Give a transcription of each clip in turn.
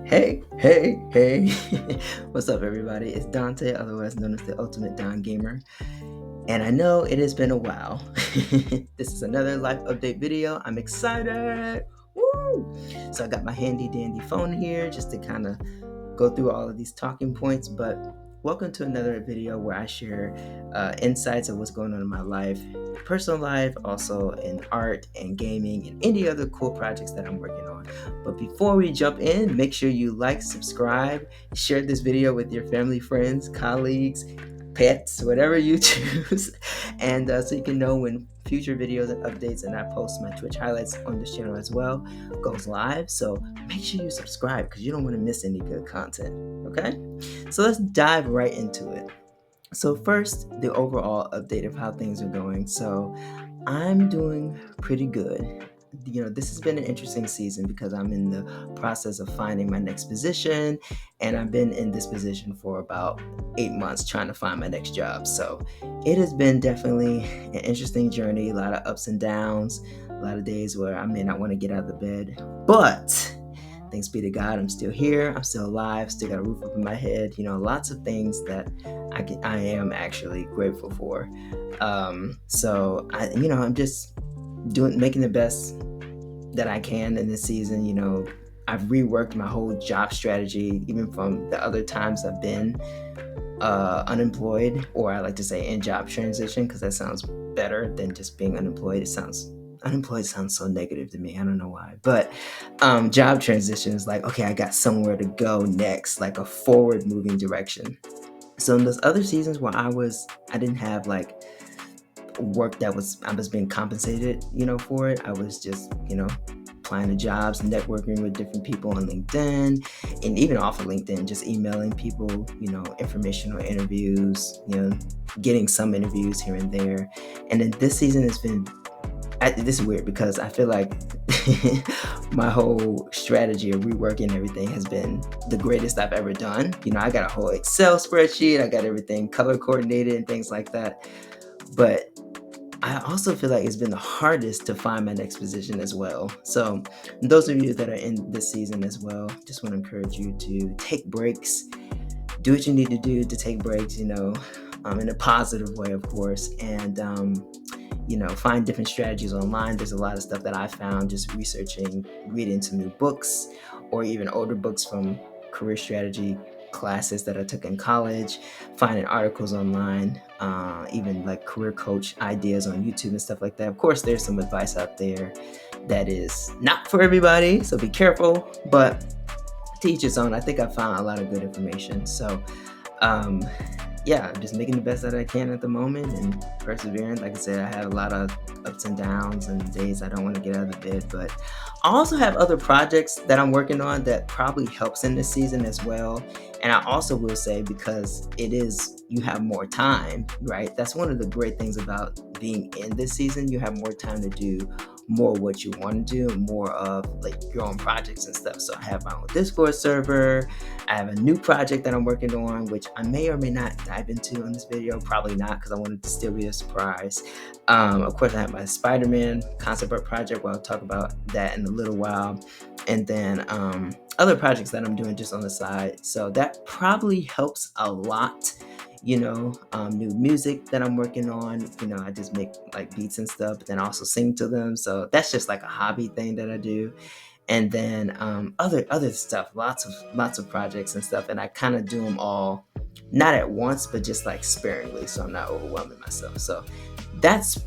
Hey. What's up, everybody? It's Dante, otherwise known as the Ultimate Don Gamer. And I know it has been a while. This is another life update video. I'm excited. Woo! So I got my handy dandy phone here just to kind of go through all of these talking points. But welcome to another video where I share insights of what's going on in my life, personal life, also in art and gaming and any other cool projects that I'm working on. But before we jump in, make sure you like, subscribe, share this video with your family, friends, colleagues, pets, whatever you choose, and so you can know when future videos and updates, and I post my Twitch highlights on this channel as well, goes live. So make sure you subscribe because you don't want to miss any good content. Okay, so let's dive right into it. So first, the overall update of how things are going. So I'm doing pretty good. This has been an interesting season because I'm in the process of finding my next position, and I've been in this position for about 8 months trying to find my next job. So it has been definitely an interesting journey, a lot of ups and downs, a lot of days where I may not want to get out of the bed, but thanks be to God, I'm still here, I'm still alive, still got a roof over my head, lots of things that I am actually grateful for. I'm just making the best that I can in this season. I've reworked my whole job strategy, even from the other times I've been unemployed, or I like to say in job transition, because that sounds better than just being unemployed. Unemployed sounds so negative to me. I don't know why, but job transition is like, okay, I got somewhere to go next, like a forward moving direction. So in those other seasons where I didn't have like work I was being compensated, for it. I was just, applying to jobs, networking with different people on LinkedIn, and even off of LinkedIn, just emailing people, informational interviews, getting some interviews here and there. And then this season has been, this is weird because I feel like my whole strategy of reworking everything has been the greatest I've ever done. I got a whole Excel spreadsheet, I got everything color coordinated and things like that. But I also feel like it's been the hardest to find my next position as well. So those of you that are in this season as well, just want to encourage you to take breaks, do what you need to do to take breaks, in a positive way, of course, and find different strategies online. There's a lot of stuff that I found just researching, reading some new books, or even older books from career strategy classes that I took in college, finding articles online, even like career coach ideas on YouTube and stuff like that. Of course, there's some advice out there that is not for everybody, so be careful, but to each his own. I think I found a lot of good information. So I'm just making the best that I can at the moment and persevering. Like I said, I have a lot of ups and downs and days I don't want to get out of the bed, but I also have other projects that I'm working on that probably helps in this season as well. And I also will say, because you have more time, right? That's one of the great things about being in this season. You have more time to do more what you want to do, more of like your own projects and stuff. So I have my own Discord server. I have a new project that I'm working on, which I may or may not dive into in this video. Probably not, because I want it to still be a surprise. Of course, I have my Spider-Man concept art project. I'll talk about that in a little while. And then other projects that I'm doing just on the side. So that probably helps a lot. New music that I'm working on. I just make like beats and stuff, but then I also sing to them. So that's just like a hobby thing that I do. And then other stuff, lots of projects and stuff, and I kind of do them all not at once, but just like sparingly, so I'm not overwhelming myself. So that's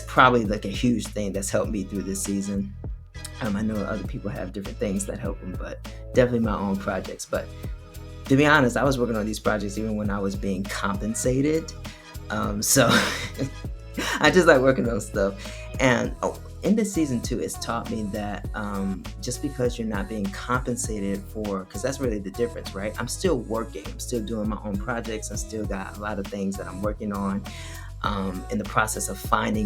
probably like a huge thing that's helped me through this season. I know other people have different things that help them, but definitely my own projects. But to be honest, I was working on these projects even when I was being compensated. So I just like working on stuff. And in this season too, it's taught me that just because you're not being compensated for, because that's really the difference, right? I'm still working, I'm still doing my own projects, I still got a lot of things that I'm working on in the process of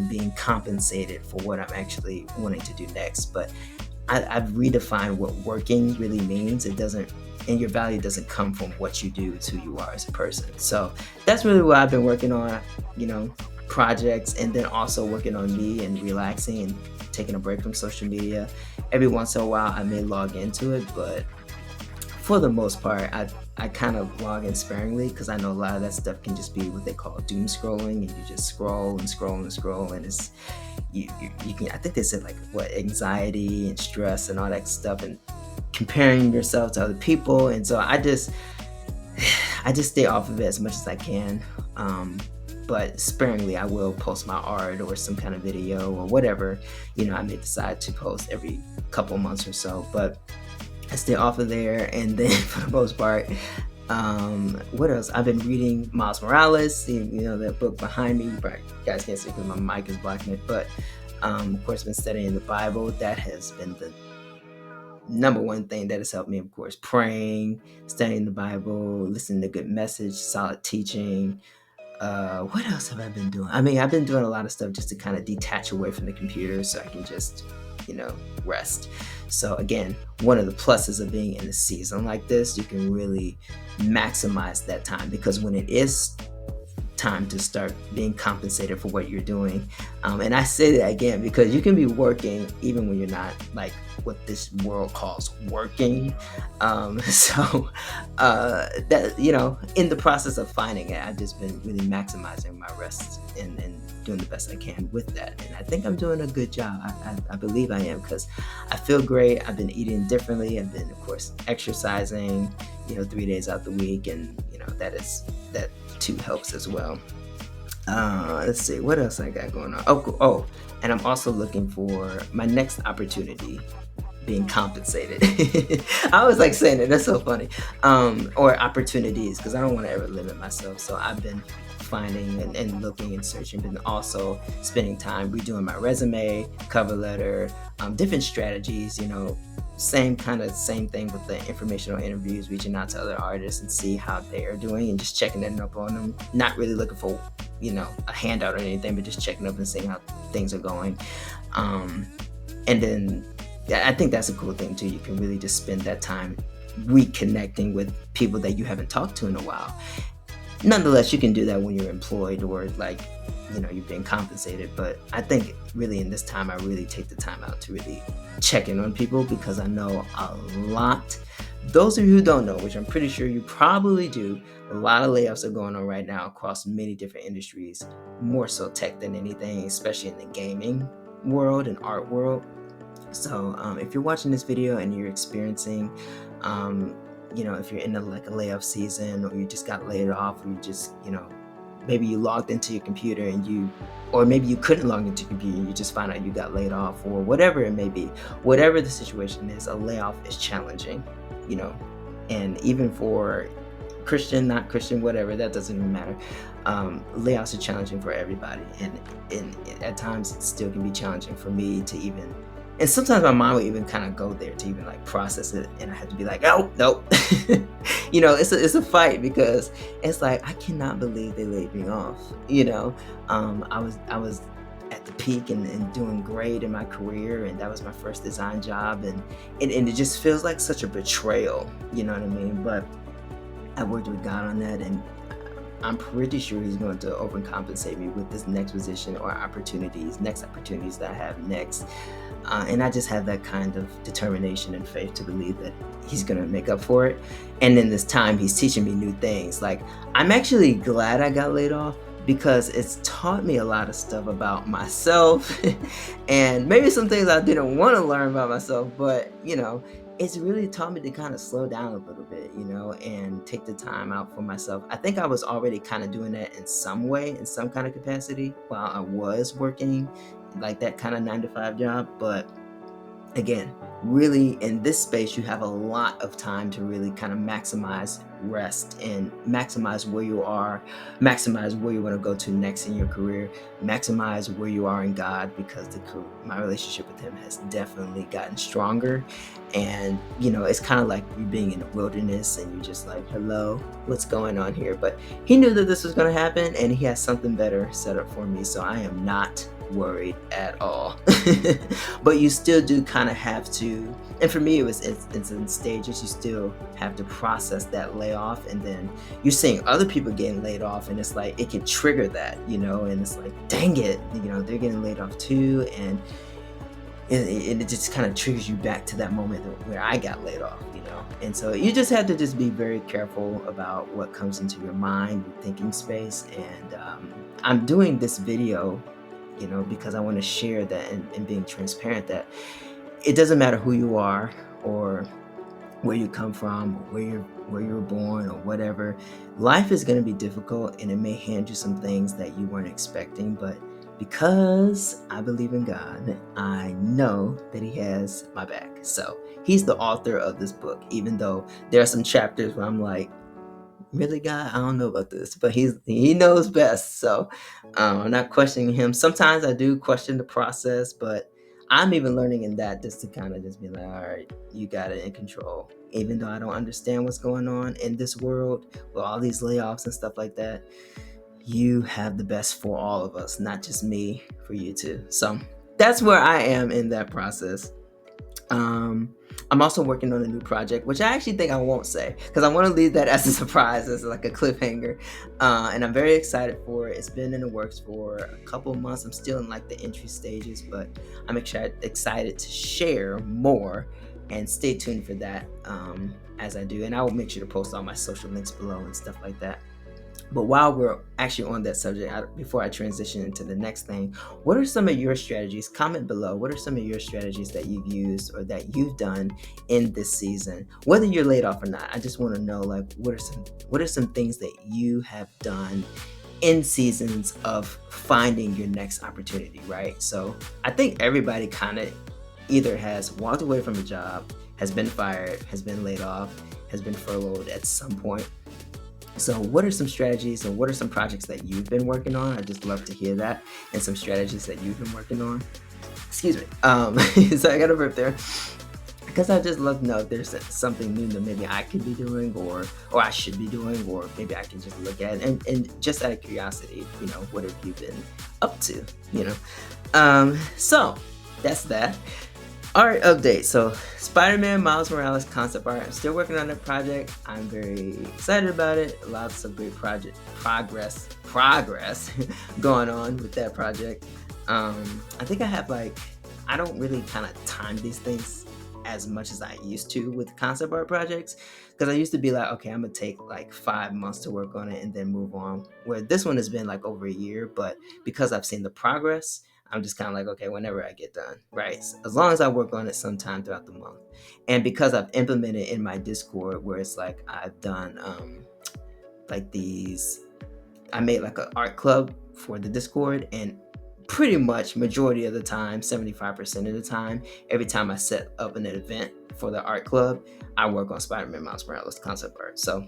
being compensated for what I'm actually wanting to do next. But I've redefined what working really means. And your value doesn't come from what you do, it's who you are as a person. So that's really what I've been working on, projects, and then also working on me and relaxing and taking a break from social media. Every once in a while I may log into it, but for the most part, I kind of log in sparingly because I know a lot of that stuff can just be what they call doom scrolling, and you just scroll and scroll and scroll, and it's you can, I think they said like what, anxiety and stress and all that stuff, and comparing yourself to other people, and so I just stay off of it as much as I can. But sparingly, I will post my art or some kind of video or whatever, I may decide to post every couple months or so, but I stay off of there. And then for the most part, what else? I've been reading Miles Morales, that book behind me. You guys can't see because my mic is blocking it, but of course, been studying the Bible. That has been the number one thing that has helped me, of course. Praying, studying the Bible, listening to good message, solid teaching. What else have I been doing? I mean, I've been doing a lot of stuff just to kind of detach away from the computer so I can just, rest. So again, one of the pluses of being in a season like this, you can really maximize that time, because when it is time to start being compensated for what you're doing, and I say that again because you can be working even when you're not like what this world calls working. So that, in the process of finding it, I've just been really maximizing my rest and doing the best I can with that, and I think I'm doing a good job. I believe I am, because I feel great. I've been eating differently. I've been, of course, exercising 3 days out the week, and that too helps as well. Let's see what else I got going on. Oh, and I'm also looking for my next opportunity, being compensated. I was like saying it, that's so funny. Or opportunities, because I don't want to ever limit myself. So I've been finding and looking and searching, but also spending time redoing my resume, cover letter, different strategies, same thing with the informational interviews, reaching out to other artists and see how they are doing and just checking in up on them. Not really looking for, a handout or anything, but just checking up and seeing how things are going. And then I think that's a cool thing too. You can really just spend that time reconnecting with people that you haven't talked to in a while. Nonetheless, you can do that when you're employed or you're being compensated. But I think really in this time, I really take the time out to really check in on people, because I know a lot. Those of you who don't know, which I'm pretty sure you probably do, a lot of layoffs are going on right now across many different industries, more so tech than anything, especially in the gaming world and art world. So if you're watching this video and you're experiencing if you're in a layoff season, or you just got laid off, or you just, maybe you logged into your computer or maybe you couldn't log into your computer and you just found out you got laid off, or whatever it may be, whatever the situation is, a layoff is challenging, and even for Christian, not Christian, whatever, that doesn't even matter. Layoffs are challenging for everybody. And at times it still can be challenging for me to even, and sometimes my mind will even kind of go there to even like process it, and I have to be like, oh, nope. It's a fight, because it's like, I cannot believe they laid me off. I was at the peak and doing great in my career, and that was my first design job, and it just feels like such a betrayal, you know what I mean? But I worked with God on that, and I'm pretty sure he's going to overcompensate me with this next position or next opportunities that I have next. And I just have that kind of determination and faith to believe that he's going to make up for it. And in this time, he's teaching me new things. Like, I'm actually glad I got laid off, because it's taught me a lot of stuff about myself and maybe some things I didn't want to learn about myself, but it's really taught me to kind of slow down a little bit, and take the time out for myself. I think I was already kind of doing that in some way, in some kind of capacity, while I was working like that kind of 9-to-5 job. But again, really in this space, you have a lot of time to really kind of maximize rest and maximize where you are, maximize where you want to go to next in your career, maximize where you are in God, because my relationship with him has definitely gotten stronger. And it's kind of like you being in the wilderness and you're just like, hello, what's going on here? But he knew that this was going to happen, and he has something better set up for me, so I am not worried at all. But you still do kind of have to, and for me it's in stages. You still have to process that layoff, and then you're seeing other people getting laid off, and it's like it can trigger that, and it's like, dang it, they're getting laid off too. And and it just kind of triggers you back to that moment where I got laid off, you know. And so you just have to just be very careful about what comes into your mind, your thinking space. And I'm doing this video, you know, because I want to share that and being transparent that it doesn't matter who you are or where you come from or where you were born or whatever. Life is going to be difficult and it may hand you some things that you weren't expecting, but because I believe in God, I know that He has my back. So He's the author of this book, even though there are some chapters where I'm like, really, God, I don't know about this, but He knows best. So I'm not questioning Him. Sometimes I do question the process, but I'm even learning in that just to kind of just be like, all right, you got it in control. Even though I don't understand what's going on in this world with all these layoffs and stuff like that, you have the best for all of us, not just me, for you too. So that's where I am in that process. Um, I'm also working on a new project, which I actually think I won't say because I want to leave that as a surprise, as like a cliffhanger. And I'm very excited for it. It's been in the works for a couple of months. I'm still in like the entry stages, but I'm excited to share more. And stay tuned for that as I do. And I will make sure to post all my social links below and stuff like that. But while we're actually on that subject, before I transition into the next thing, what are some of your strategies? Comment below. What are some of your strategies that you've used or that you've done in this season? Whether you're laid off or not, I just want to know, like, what are some things that you have done in seasons of finding your next opportunity, right? So I think everybody kind of either has walked away from a job, has been fired, has been laid off, has been furloughed at some point. So what are some strategies and what are some projects that you've been working on? I'd just love to hear that and some strategies that you've been working on. Excuse me. So I got a burp there because I just love to know if there's something new that maybe I could be doing or I should be doing, or maybe I can just look at it and just out of curiosity, you know, what have you been up to, you know? So that's that. Art update. So Spider-Man Miles Morales concept art. I'm still working on that project. I'm very excited about it. Lots of great progress going on with that project. I think I have I don't really kind of time these things as much as I used to with concept art projects, because I used to be like, okay, I'm gonna take like 5 months to work on it and then move on, where this one has been like over a year. But because I've seen the progress, I'm just kind of like, okay, whenever I get done, right? As long as I work on it sometime throughout the month. And because I've implemented in my Discord where it's like I've done like these, I made like an art club for the Discord, and pretty much majority of the time, 75% of the time, every time I set up an event for the art club, I work on Spider-Man Miles Morales concept art. So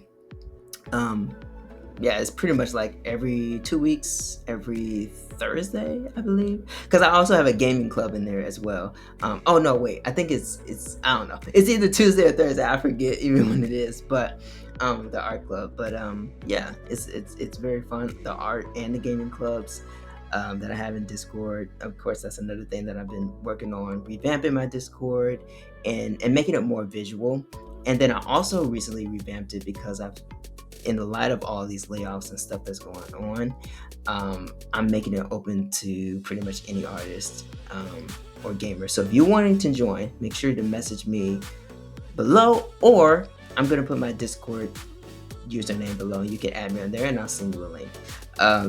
yeah, it's pretty much like every 2 weeks, every Thursday, I believe. Because I also have a gaming club in there as well. Oh no, wait, I think it's I don't know. It's either Tuesday or Thursday. I forget even when it is. But the art club. But yeah, it's very fun. The art and the gaming clubs that I have in Discord. Of course, that's another thing that I've been working on, revamping my Discord and making it more visual. And then I also recently revamped it because in the light of all these layoffs and stuff that's going on, I'm making it open to pretty much any artist or gamer. So if you're wanting to join, make sure to message me below, or I'm going to put my Discord username below. You can add me on there and I'll send you a link.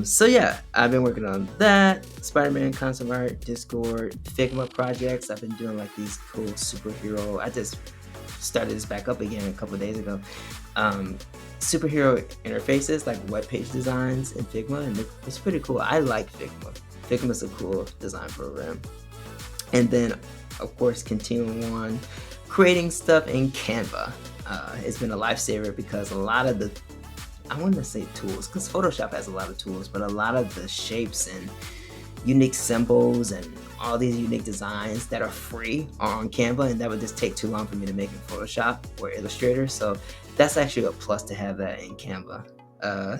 So yeah, I've been working on that, Spider-Man concept art, Discord, Figma projects. I've been doing like these cool superhero, I just started this back up again a couple days ago. Superhero interfaces, like web page designs in Figma, and it's pretty cool. I like Figma. Figma's a cool design program. And then, of course, continuing on creating stuff in Canva. It's been a lifesaver because a lot of the, I want to say tools, because Photoshop has a lot of tools, but a lot of the shapes and unique symbols and all these unique designs that are free are on Canva, and that would just take too long for me to make in Photoshop or Illustrator. So that's actually a plus to have that in Canva.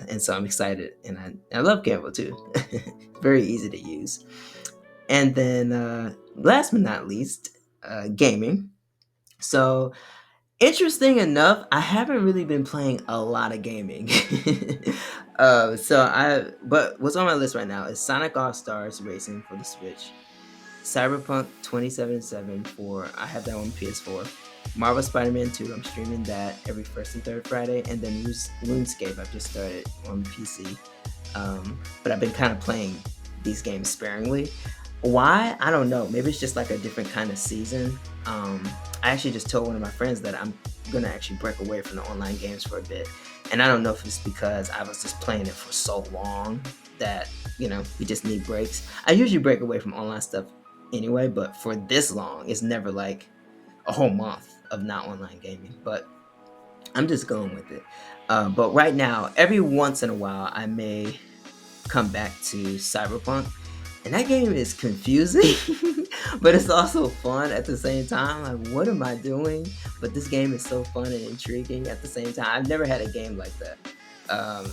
And so I'm excited, and I love Canva too. Very easy to use. And then last but not least, gaming. So interesting enough, I haven't really been playing a lot of gaming. But what's on my list right now is Sonic All Stars Racing for the Switch. Cyberpunk 2077 for I have that on PS4. Marvel Spider-Man 2, I'm streaming that every first and third Friday, and then RuneScape I've just started on PC. But I've been kind of playing these games sparingly. Why? I don't know. Maybe it's just like a different kind of season. I actually just told one of my friends that I'm gonna actually break away from the online games for a bit, and I don't know if it's because I was just playing it for so long that we just need breaks. I usually break away from online stuff anyway, but for this long, it's never like a whole month of not online gaming. But I'm just going with it. But right now, every once in a while, I may come back to Cyberpunk, and that game is confusing, but it's also fun at the same time. Like, what am I doing? But this game is so fun and intriguing at the same time. I've never had a game like that.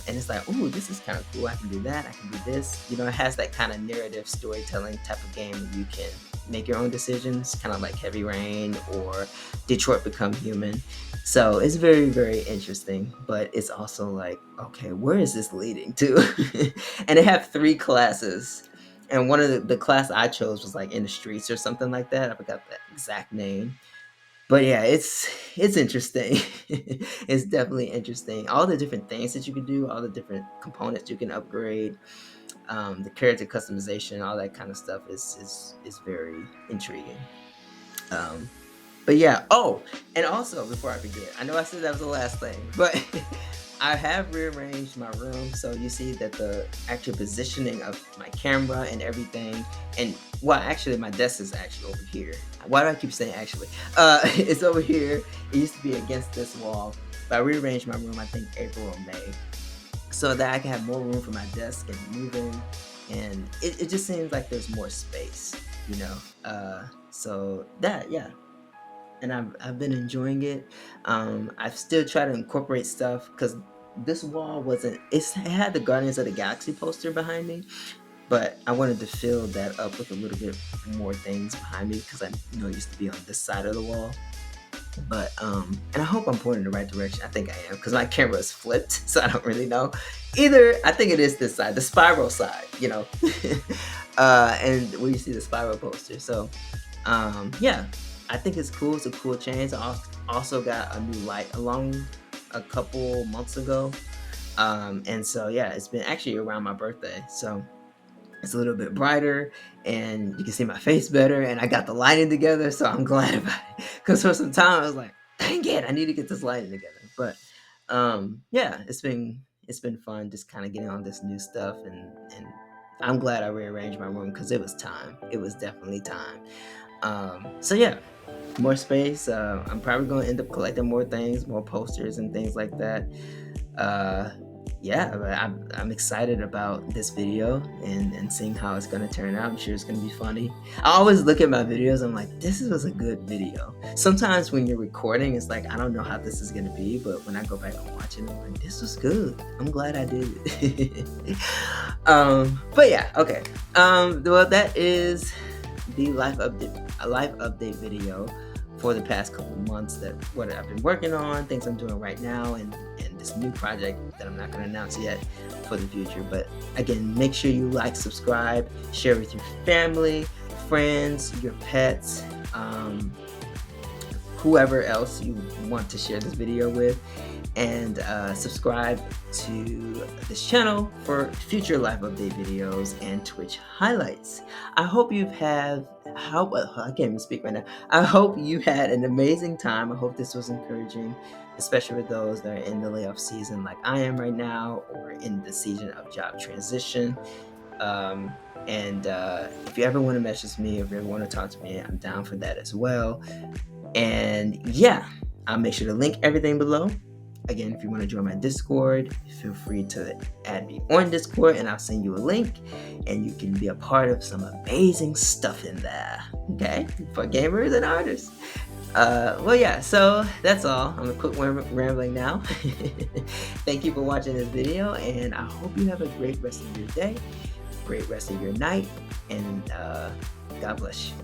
And it's like, ooh, this is kind of cool. I can do that. I can do this. It has that kind of narrative storytelling type of game where you can make your own decisions, kind of like Heavy Rain or Detroit Become Human. So it's very, very interesting, but it's also like, okay, where is this leading to? And they have 3 classes. And one of the class I chose was like in the streets or something like that. I forgot the exact name. But yeah, it's interesting. It's definitely interesting. All the different things that you can do, all the different components you can upgrade, the character customization, all that kind of stuff is very intriguing. Um, but yeah. Oh, and also before I forget, I know I said that was the last thing, but I have rearranged my room, so you see that the actual positioning of my camera and everything, and well, actually, my desk is actually over here. Why do I keep saying actually? It's over here. It used to be against this wall, but I rearranged my room, I think April or May, so that I can have more room for my desk and moving, and it just seems like there's more space, you know. So that, yeah, and I've been enjoying it. I've still tried to incorporate stuff because this wall wasn't. It had the Guardians of the Galaxy poster behind me, but I wanted to fill that up with a little bit more things behind me because I it used to be on this side of the wall. But and I hope I'm pointing in the right direction. I think I am because my camera is flipped, so I don't really know. Either I think it is this side, the spiral side, and where you see the spiral poster. So yeah, I think it's cool. It's a cool change. I also got a new light along a couple months ago. And so, yeah, it's been actually around my birthday. So it's a little bit brighter and you can see my face better. And I got the lighting together. So I'm glad about it. Because for some time I was like, dang it, I need to get this lighting together. But yeah, it's been fun just kind of getting on this new stuff. And I'm glad I rearranged my room because it was time. It was definitely time. So yeah, more space. I'm probably going to end up collecting more things, more posters and things like that. Yeah, but I'm excited about this video and seeing how it's going to turn out. I'm sure it's going to be funny. I always look at my videos. I'm like, this was a good video. Sometimes when you're recording, it's like, I don't know how this is going to be. But when I go back and watch it, I'm like, this was good. I'm glad I did it. But yeah, okay. Well, that is the life update video for the past couple months, that what I've been working on, things I'm doing right now, and this new project that I'm not going to announce yet for the future. But again, make sure you like, subscribe, share with your family, friends, your pets, whoever else you want to share this video with, and subscribe to this channel for future live update videos and Twitch highlights. I hope I can't even speak right now. I hope you had an amazing time. I hope this was encouraging, especially for those that are in the layoff season like I am right now, or in the season of job transition. And if you ever want to message me, if you ever want to talk to me, I'm down for that as well. And yeah, I'll make sure to link everything below. Again, if you want to join my Discord, feel free to add me on Discord and I'll send you a link and you can be a part of some amazing stuff in there, okay? For gamers and artists. Well, yeah, so that's all. I'm gonna quit rambling now. Thank you for watching this video, and I hope you have a great rest of your day, great rest of your night, and God bless you.